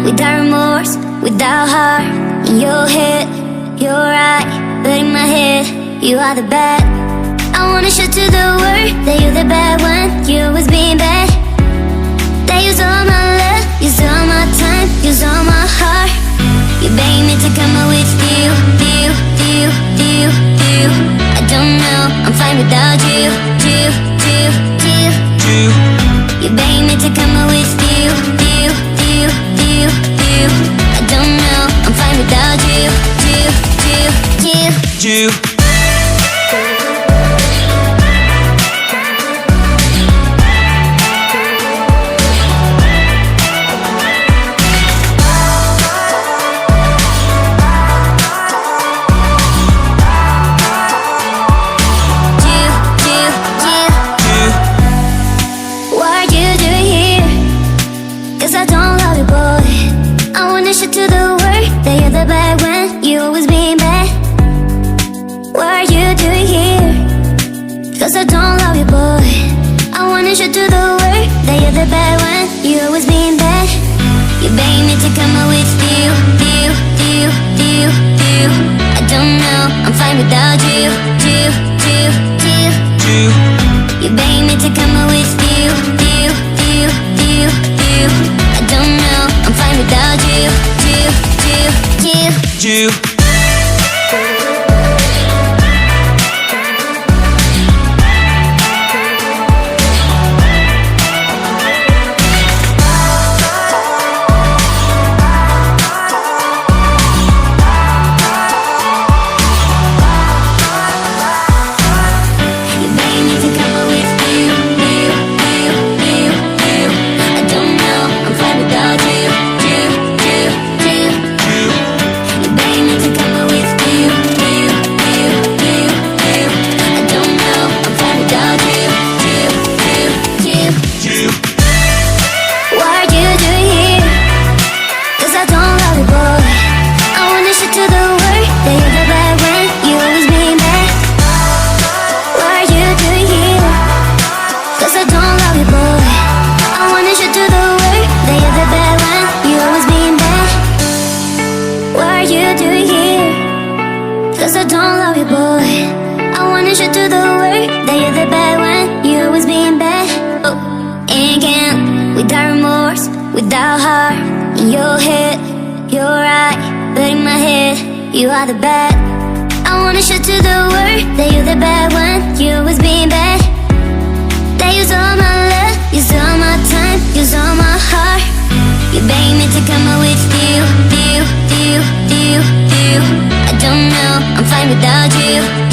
without remorse, without heart. In your head, you're right, but in my head, you are the bad. I wanna show to the world that you're the bad one. You always being bad. That use all my love, use all my time, use all my heart. You beg me to come out with you. I don't know, I'm fine without you. You beg me to come out with you. I don't know, I'm fine without you. I don't love you, boy. I wanna show to the world that you're the bad one. You always being bad. What are you doing here? Cause I don't love you, boy. I wanna show to the world that you're the bad one. You always being bad. You beg me to come out with you. I don't know, I'm fine without you. You beg me to come out with you. I don't know, I'm fine without you. Cause I don't love you, boy. I wanna show to the world that you're the bad one. You always being bad. Oh, and can't, without remorse, without heart. In your head, you're right, but in my head, you are the bad. I wanna show to the world that you're the bad one. You always being bad. That use all my love, use all my time, use all my heart. You beg me to come out with you. I don't know, I'm fine without you.